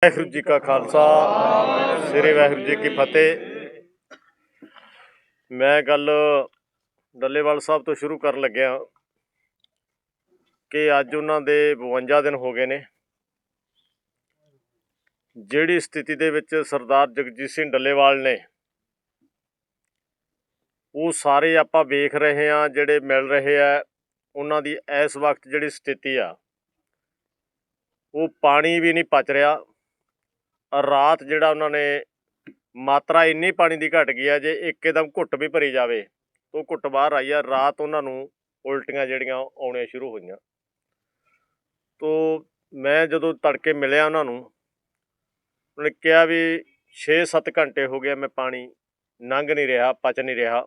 वाहिगुरू जी का खालसा श्री वाहिगुरू जी की फतेह। मैं गल डल्लेवाल साहब तो शुरू कर लग्या कि अज उन्हां दे 52 दिन हो गए ने जिहड़ी स्थिति दे विच सरदार जगजीत सिंह डल्लेवाल ने वो सारे आपां वेख रहे हैं, जिहड़े मिल रहे आ उन्हां दी इस वक्त जिहड़ी स्थिति आ वो पानी भी नहीं पच रहा। रात जिहड़ा उन्होंने मात्रा इन्नी पानी की घट गई है, जे एकदम घुट भी भरी जाए तो घुट बाहर आई है। रात उन्होंने उल्टियां जिहड़ियां आउणियां शुरू होईयां। तो मैं जदों तड़के मिलिया उन्होंने कहा भी 6-7 घंटे हो गए मैं पानी लंघ नहीं रहा, पच नहीं रहा।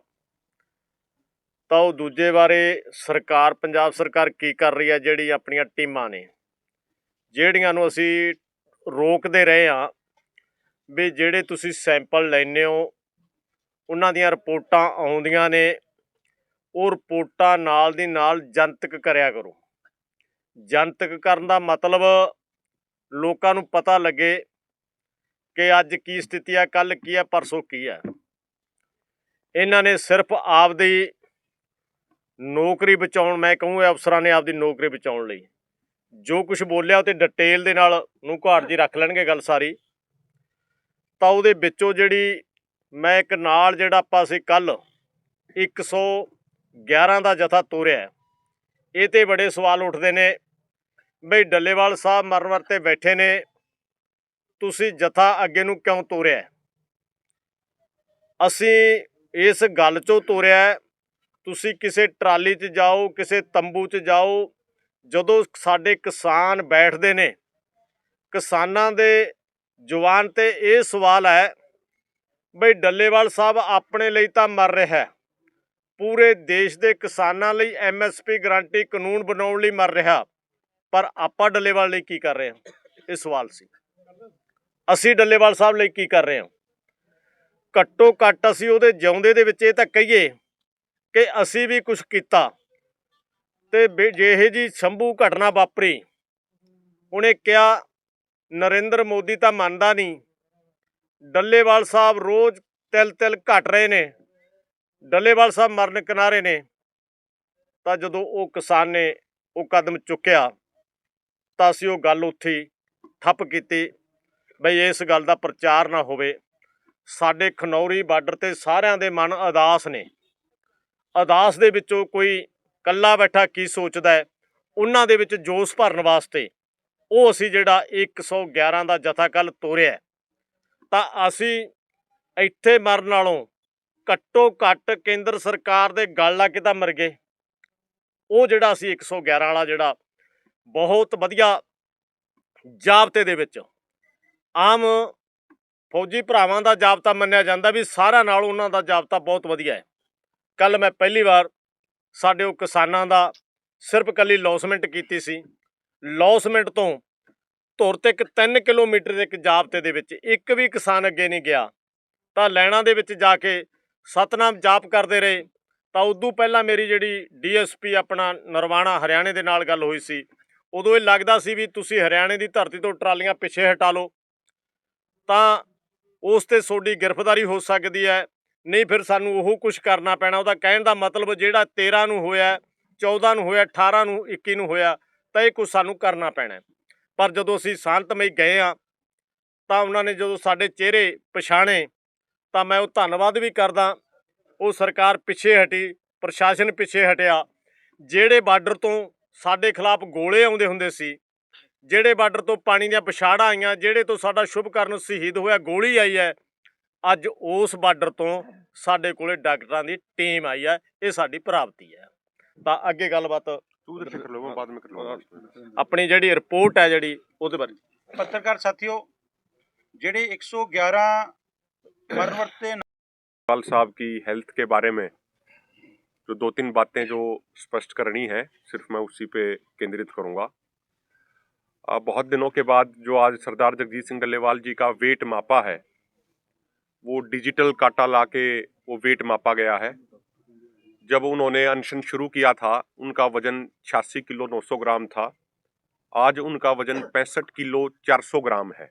तो दूजे बारे सरकार पंजाब सरकार की कर रही है, जिहड़ी अपनियां टीमां ने जिहड़ियां नूं असीं रोकदे रहे हाँ भी ਜਿਹੜੇ ਤੁਸੀਂ सैंपल ਲੈਂਦੇ ਹੋ ਉਹਨਾਂ ਦੀਆਂ ਰਿਪੋਰਟਾਂ ਆਉਂਦੀਆਂ ਨੇ ਉਹ ਰਿਪੋਰਟਾਂ ਨਾਲ ਦੀ ਨਾਲ ਜਨਤਕ ਕਰਿਆ ਕਰੋ। ਜਨਤਕ ਕਰਨ ਦਾ ਮਤਲਬ ਲੋਕਾਂ ਨੂੰ ਪਤਾ ਲੱਗੇ ਕਿ ਅੱਜ ਕੀ ਸਥਿਤੀ ਆ, ਕੱਲ ਕੀ ਆ, ਪਰਸੋਂ ਕੀ ਆ। ਇਹਨਾਂ ਨੇ ਸਿਰਫ ਆਪਦੀ ਨੌਕਰੀ ਬਚਾਉਣ, ਮੈਂ ਕਹੂੰਗਾ ਅਫਸਰਾਂ ਨੇ ਆਪਦੀ ਨੌਕਰੀ ਬਚਾਉਣ ਲਈ ਜੋ ਕੁਝ ਬੋਲਿਆ ਉਹ ਤੇ ਡਿਟੇਲ ਦੇ ਨਾਲ ਨੂੰ ਘਾਟ ਜੀ ਰੱਖ ਲੈਣਗੇ ਗੱਲ ਸਾਰੀ। ਤਾਂ ਉਹਦੇ ਵਿੱਚੋਂ ਜਿਹੜੀ ਮੈਂ ਇੱਕ ਨਾਲ ਜਿਹੜਾ ਆਪਾਂ ਅਸੀਂ ਕੱਲ 111 ਦਾ ਜਥਾ ਤੋਰਿਆ, ਇਹ ਤੇ ਬੜੇ ਸਵਾਲ ਉੱਠਦੇ ਨੇ ਬਈ ਡੱਲੇਵਾਲ ਸਾਹਿਬ ਮਰਨ ਤੇ ਬੈਠੇ ਨੇ, ਤੁਸੀਂ ਜਥਾ ਅੱਗੇ ਨੂੰ ਕਿਉਂ ਤੋਰਿਆ। ਅਸੀਂ ਇਸ ਗੱਲ 'ਚੋਂ ਤੋਰਿਆ, ਤੁਸੀਂ ਕਿਸੇ ਟਰਾਲੀ 'ਚ ਜਾਓ, ਕਿਸੇ ਤੰਬੂ 'ਚ ਜਾਓ, ਜਦੋਂ ਸਾਡੇ ਕਿਸਾਨ ਬੈਠਦੇ ਨੇ ਕਿਸਾਨਾਂ ਦੇ ਜਵਾਨ ਤੇ ਇਹ ਸਵਾਲ ਹੈ ਬਈ ਡੱਲੇਵਾਲ ਸਾਹਿਬ ਆਪਣੇ ਲਈ ਤਾਂ ਮਰ ਰਿਹਾ, ਪੂਰੇ ਦੇਸ਼ ਦੇ ਕਿਸਾਨਾਂ ਲਈ MSP ਗਰੰਟੀ ਕਾਨੂੰਨ ਬਣਾਉਣ ਲਈ ਮਰ ਰਿਹਾ, ਪਰ ਆਪਾਂ ਡੱਲੇਵਾਲ ਲਈ ਕੀ ਕਰ ਰਹੇ ਹਾਂ। ਇਹ ਸਵਾਲ ਸੀ, ਅਸੀਂ ਡੱਲੇਵਾਲ ਸਾਹਿਬ ਲਈ ਕੀ ਕਰ ਰਹੇ ਹਾਂ। ਘੱਟੋ ਘੱਟ ਅਸੀਂ ਉਹਦੇ ਜਿਉਂਦੇ ਦੇ ਵਿੱਚ ਇਹ ਤਾਂ ਕਹੀਏ ਕਿ ਅਸੀਂ ਵੀ ਕੁਛ ਕੀਤਾ। ਤੇ ਜਿਹੇ ਜੀ ਸ਼ੰਭੂ ਘਟਨਾ ਵਾਪਰੀ, ਉਹਨੇ ਕਿਹਾ ਨਰਿੰਦਰ ਮੋਦੀ ਤਾਂ ਮੰਨਦਾ ਨਹੀਂ, ਡੱਲੇਵਾਲ ਸਾਹਿਬ ਰੋਜ਼ ਤਿਲ ਘਟ ਰਹੇ ਨੇ, ਡੱਲੇਵਾਲ ਸਾਹਿਬ ਮਰਨ ਕਿਨਾਰੇ ਨੇ। ਤਾਂ ਜਦੋਂ ਉਹ ਕਿਸਾਨ ਨੇ ਉਹ ਕਦਮ ਚੁੱਕਿਆ ਤਾਂ ਅਸੀਂ ਉਹ ਗੱਲ ਉੱਥੇ ਹੀ ਠੱਪ ਕੀਤੀ ਬਈ ਇਸ ਗੱਲ ਦਾ ਪ੍ਰਚਾਰ ਨਾ ਹੋਵੇ। ਸਾਡੇ ਖਨੌਰੀ ਬਾਰਡਰ 'ਤੇ ਸਾਰਿਆਂ ਦੇ ਮਨ ਉਦਾਸ ਨੇ, ਉਦਾਸ ਦੇ ਵਿੱਚੋਂ ਕੋਈ ਇਕੱਲਾ ਬੈਠਾ ਕੀ ਸੋਚਦਾ ਹੈ, ਉਹਨਾਂ ਦੇ ਵਿੱਚ ਜੋਸ਼ ਭਰਨ ਵਾਸਤੇ ਉਹ ਅਸੀਂ ਜਿਹੜਾ 111 ਦਾ ਜਥਾ ਕੱਲ੍ਹ ਤੋਰਿਆ। ਤਾਂ ਅਸੀਂ ਇੱਥੇ ਮਰਨ ਨਾਲੋਂ ਘੱਟੋ ਘੱਟ ਕੇਂਦਰ ਸਰਕਾਰ ਦੇ ਗਲ ਲੱਗ ਕੇ ਤਾਂ ਮਰ ਗਏ। ਉਹ ਜਿਹੜਾ ਅਸੀਂ 111 ਵਾਲਾ ਜਿਹੜਾ ਬਹੁਤ ਵਧੀਆ ਜਾਬਤੇ ਦੇ ਵਿੱਚ ਆਮ ਫੌਜੀ ਭਰਾਵਾਂ ਦਾ ਜਾਬਤਾ ਮੰਨਿਆ ਜਾਂਦਾ ਵੀ ਸਾਰਿਆਂ ਨਾਲ ਉਹਨਾਂ ਦਾ ਜਾਬਤਾ ਬਹੁਤ ਵਧੀਆ ਹੈ। ਕੱਲ੍ਹ ਮੈਂ ਪਹਿਲੀ ਵਾਰ ਸਾਡੇ ਉਹ ਕਿਸਾਨਾਂ ਦਾ ਸਿਰਫ ਇਕੱਲੀ ਲੌਸਮੈਂਟ ਕੀਤੀ ਸੀ। ਲੌਸਮੈਂਟ ਤੋਂ ਧੁਰ ਤੱਕ 3 ਕਿਲੋਮੀਟਰ ਦੇ ਇੱਕ ਜਾਬਤੇ ਦੇ ਵਿੱਚ ਇੱਕ ਵੀ ਕਿਸਾਨ ਅੱਗੇ ਨਹੀਂ ਗਿਆ। ਤਾਂ ਲੈਣਾ ਦੇ ਵਿੱਚ ਜਾ ਕੇ ਸਤਨਾਮ ਜਾਪ ਕਰਦੇ ਰਹੇ। ਤਾਂ ਉਦੋਂ ਪਹਿਲਾਂ ਮੇਰੀ ਜਿਹੜੀ DSP ਆਪਣਾ ਨਰਵਾਣਾ ਹਰਿਆਣੇ ਦੇ ਨਾਲ ਗੱਲ ਹੋਈ ਸੀ, ਉਦੋਂ ਇਹ ਲੱਗਦਾ ਸੀ ਵੀ ਤੁਸੀਂ ਹਰਿਆਣੇ ਦੀ ਧਰਤੀ ਤੋਂ ਟਰਾਲੀਆਂ ਪਿੱਛੇ ਹਟਾ ਲਓ ਤਾਂ ਉਸ 'ਤੇ ਤੁਹਾਡੀ ਗ੍ਰਿਫਤਾਰੀ ਹੋ ਸਕਦੀ ਹੈ, ਨਹੀਂ ਫਿਰ ਸਾਨੂੰ ਉਹ ਕੁਛ ਕਰਨਾ ਪੈਣਾ। ਉਹਦਾ ਕਹਿਣ ਦਾ ਮਤਲਬ ਜਿਹੜਾ 13 ਨੂੰ ਹੋਇਆ, 14 ਨੂੰ ਹੋਇਆ, 18 ਨੂੰ, 21 ਨੂੰ ਹੋਇਆ, ਤਾਂ ਇਹ ਕੁਛ ਸਾਨੂੰ ਕਰਨਾ ਪੈਣਾ। ਪਰ ਜਦੋਂ ਅਸੀਂ ਸ਼ਾਂਤਮਈ ਗਏ ਹਾਂ ਤਾਂ ਉਹਨਾਂ ਨੇ ਜਦੋਂ ਸਾਡੇ ਚਿਹਰੇ ਪਛਾਣੇ ਤਾਂ ਮੈਂ ਉਹ ਧੰਨਵਾਦ ਵੀ ਕਰਦਾ। ਉਹ ਸਰਕਾਰ ਪਿੱਛੇ ਹਟੀ, ਪ੍ਰਸ਼ਾਸਨ ਪਿੱਛੇ ਹਟਿਆ। ਜਿਹੜੇ ਬਾਰਡਰ ਤੋਂ ਸਾਡੇ ਖਿਲਾਫ ਗੋਲੇ ਆਉਂਦੇ ਹੁੰਦੇ ਸੀ, ਜਿਹੜੇ ਬਾਰਡਰ ਤੋਂ ਪਾਣੀ ਦੀਆਂ ਪਛਾੜਾਂ ਆਈਆਂ, ਜਿਹੜੇ ਤੋਂ ਸਾਡਾ ਸ਼ੁਭਕਰਨ ਸ਼ਹੀਦ ਹੋਇਆ ਗੋਲੀ ਆਈ ਹੈ, ਅੱਜ ਉਸ ਬਾਰਡਰ ਤੋਂ ਸਾਡੇ ਕੋਲੇ ਡਾਕਟਰਾਂ ਦੀ ਟੀਮ ਆਈ ਹੈ। ਇਹ ਸਾਡੀ ਪ੍ਰਾਪਤੀ ਹੈ। ਤਾਂ ਅੱਗੇ ਗੱਲਬਾਤ ਆਪਣੀ ਜਿਹੜੀ ਰਿਪੋर्ट है ਜਿਹੜੀ ਉਹਦੇ ਬਾਰੇ। पत्रकार साथियों, जेडे 111 मरवरते डल्लेवाल साहब की हेल्थ के बारे में जो 2-3 बातें जो स्पष्ट करनी है, सिर्फ मैं उसी पे केंद्रित करूंगा। बहुत दिनों के बाद जो आज सरदार जगजीत सिंह डल्लेवाल जी का वेट मापा है, वो डिजिटल काटा लाके वो वेट मापा गया है। जब उन्होंने अनशन शुरू किया था उनका वजन 86 किलो 900 ग्राम था। आज उनका वजन 65 किलो 400 ग्राम है।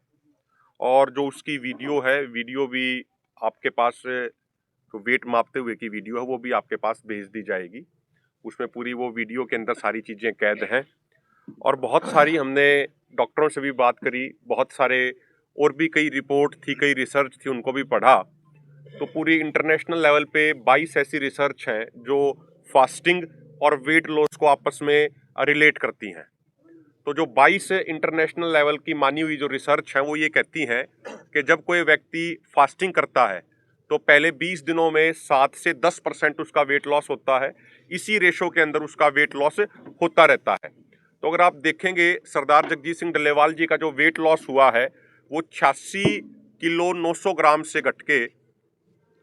और जो उसकी वीडियो है, वीडियो भी आपके पास, जो वेट मापते हुए की वीडियो है वो भी आपके पास भेज दी जाएगी। उसमें पूरी वो वीडियो के अंदर सारी चीज़ें कैद हैं। और बहुत सारी हमने डॉक्टरों से भी बात करी, बहुत सारे और भी कई रिपोर्ट थी, कई रिसर्च थी, उनको भी पढ़ा। तो पूरी इंटरनेशनल लेवल पे 22 ऐसी रिसर्च हैं जो फास्टिंग और वेट लॉस को आपस में रिलेट करती हैं। तो जो 22 इंटरनेशनल लेवल की मानी हुई जो रिसर्च है वो ये कहती हैं कि जब कोई व्यक्ति फास्टिंग करता है तो पहले 20 दिनों में 7 से 10% उसका वेट लॉस होता है। इसी रेशो के अंदर उसका वेट लॉस होता रहता है। तो अगर आप देखेंगे सरदार जगजीत सिंह डल्लेवाल जी का जो वेट लॉस हुआ है वो 86 किलो 900 ग्राम से घट के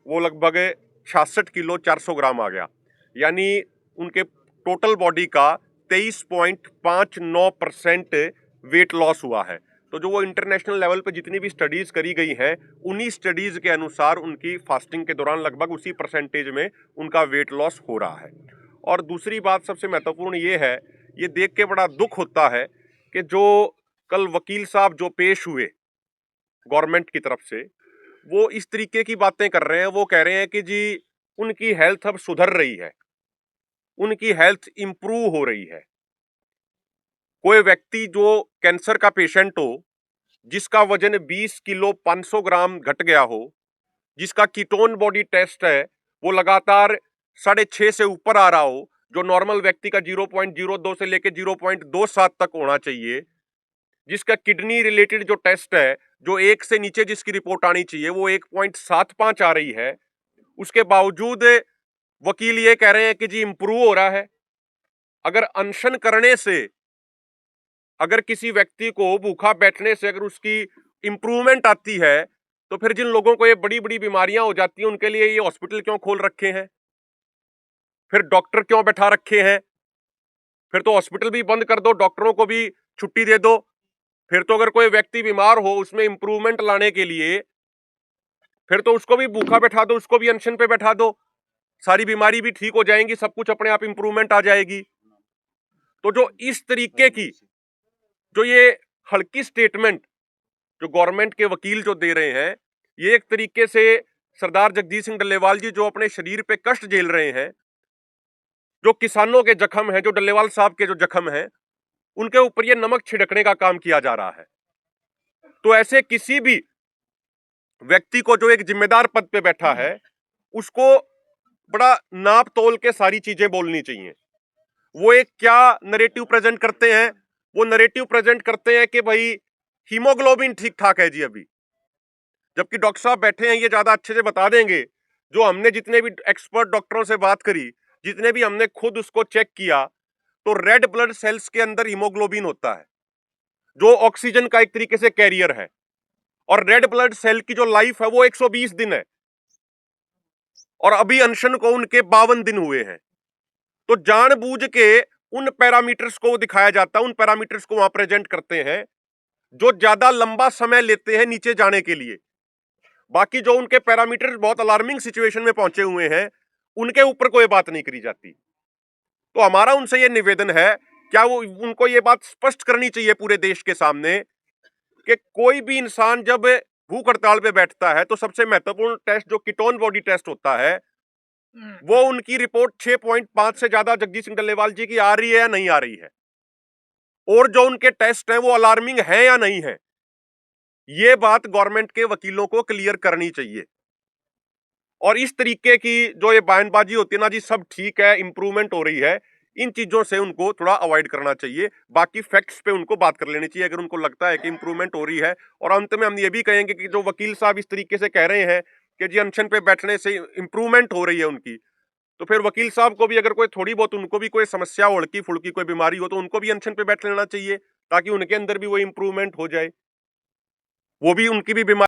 वो लगभग 66 किलो 400 ग्राम आ गया। यानी उनके टोटल बॉडी का 23.59% वेट लॉस हुआ है। तो जो वो इंटरनेशनल लेवल पे जितनी भी स्टडीज करी गई हैं उन्हीं स्टडीज के अनुसार उनकी फास्टिंग के दौरान लगभग उसी परसेंटेज में उनका वेट लॉस हो रहा है। और दूसरी बात सबसे महत्वपूर्ण ये है, ये देख के बड़ा दुख होता है कि जो कल वकील साहब जो पेश हुए गवर्नमेंट की तरफ से, वो इस तरीके की बातें कर रहे हैं। वो कह रहे हैं कि जी उनकी हेल्थ अब सुधर रही है, उनकी हेल्थ इंप्रूव हो रही है। कोई व्यक्ति जो कैंसर का पेशेंट हो, जिसका वजन 20 किलो 500 ग्राम घट गया हो, जिसका कीटोन बॉडी टेस्ट है वो लगातार 6.5 से ऊपर आ रहा हो, जो नॉर्मल व्यक्ति का 0.02 से लेकर 0.27 तक होना चाहिए, जिसका किडनी रिलेटेड जो टेस्ट है जो 1 से नीचे जिसकी रिपोर्ट आनी चाहिए वो 1.75 आ रही है, उसके बावजूद वकील ये कह रहे हैं कि जी इंप्रूव हो रहा है। अगर अनशन करने से, अगर किसी व्यक्ति को भूखा बैठने से अगर उसकी इंप्रूवमेंट आती है तो फिर जिन लोगों को ये बड़ी बड़ी बीमारियां हो जाती हैं उनके लिए ये हॉस्पिटल क्यों खोल रखे हैं, फिर डॉक्टर क्यों बैठा रखे हैं? फिर तो हॉस्पिटल भी बंद कर दो, डॉक्टरों को भी छुट्टी दे दो। फिर तो अगर कोई व्यक्ति बीमार हो उसमें इंप्रूवमेंट लाने के लिए फिर तो उसको भी भूखा बैठा दो, उसको भी अनशन पे बैठा दो, सारी बीमारी भी ठीक हो जाएंगी, सब कुछ अपने आप इंप्रूवमेंट आ जाएगी। तो जो इस तरीके की जो ये हल्की स्टेटमेंट जो गवर्नमेंट के वकील जो दे रहे हैं, ये एक तरीके से सरदार जगजीत सिंह डल्लेवाल जी जो अपने शरीर पे कष्ट झेल रहे हैं, जो किसानों के जख्म हैं, जो डल्लेवाल साहब के जो जख्म हैं, उनके ऊपर ये नमक छिड़कने का काम किया जा रहा है। तो ऐसे किसी भी व्यक्ति को जो एक जिम्मेदार पद पे बैठा है उसको बड़ा नाप तोल के सारी चीजें बोलनी चाहिए। वो एक क्या नरेटिव प्रेजेंट करते हैं? वो नरेटिव प्रेजेंट करते हैं कि भाई हीमोग्लोबिन ठीक ठाक है जी अभी, जबकि डॉक्टर साहब बैठे हैं ये ज्यादा अच्छे से बता देंगे। जो हमने जितने भी एक्सपर्ट डॉक्टरों से बात करी, जितने भी हमने खुद उसको चेक किया, तो रेड ब्लड सेल्स के अंदर हीमोग्लोबिन होता है जो ऑक्सीजन का एक तरीके से कैरियर है, और रेड ब्लड सेल की जो लाइफ है वो 120 दिन है, और अभी अनशन को उनके 52 दिन हुए हैं। तो जानबूझ के उन पैरामीटर्स को दिखाया जाता है, उन पैरामीटर्स को वहां प्रेजेंट करते हैं जो ज्यादा लंबा समय लेते हैं नीचे जाने के लिए। बाकी जो उनके पैरामीटर्स बहुत अलार्मिंग सिचुएशन में पहुंचे हुए हैं उनके ऊपर कोई बात नहीं करी जाती। तो हमारा उनसे यह निवेदन है, क्या वो उनको ये बात स्पष्ट करनी चाहिए पूरे देश के सामने कि कोई भी इंसान जब भूख हड़ताल पे बैठता है तो सबसे महत्वपूर्ण टेस्ट जो कीटोन बॉडी टेस्ट होता है वो उनकी रिपोर्ट 6.5 से ज्यादा जगजीत सिंह डल्लेवाल जी की आ रही है या नहीं आ रही है, और जो उनके टेस्ट हैं वो अलार्मिंग है या नहीं है, ये बात गवर्नमेंट के वकीलों को क्लियर करनी चाहिए। और इस तरीके की जो ये बयानबाजी होती है ना जी सब ठीक है, इंप्रूवमेंट हो रही है, इन चीजों से उनको थोड़ा अवॉइड करना चाहिए। बाकी फैक्ट्स पे उनको बात कर लेनी चाहिए अगर उनको लगता है कि इंप्रूवमेंट हो रही है। और अंत में हम ये भी कहेंगे कि जो वकील साहब इस तरीके से कह रहे हैं कि जी अनशन पे बैठने से इंप्रूवमेंट हो रही है उनकी, तो फिर वकील साहब को भी अगर कोई थोड़ी बहुत उनको भी कोई समस्या उड़की फुड़की कोई बीमारी हो तो उनको भी अनशन पे बैठ लेना चाहिए ताकि उनके अंदर भी वो इंप्रूवमेंट हो जाए, वो भी उनकी भी बीमारी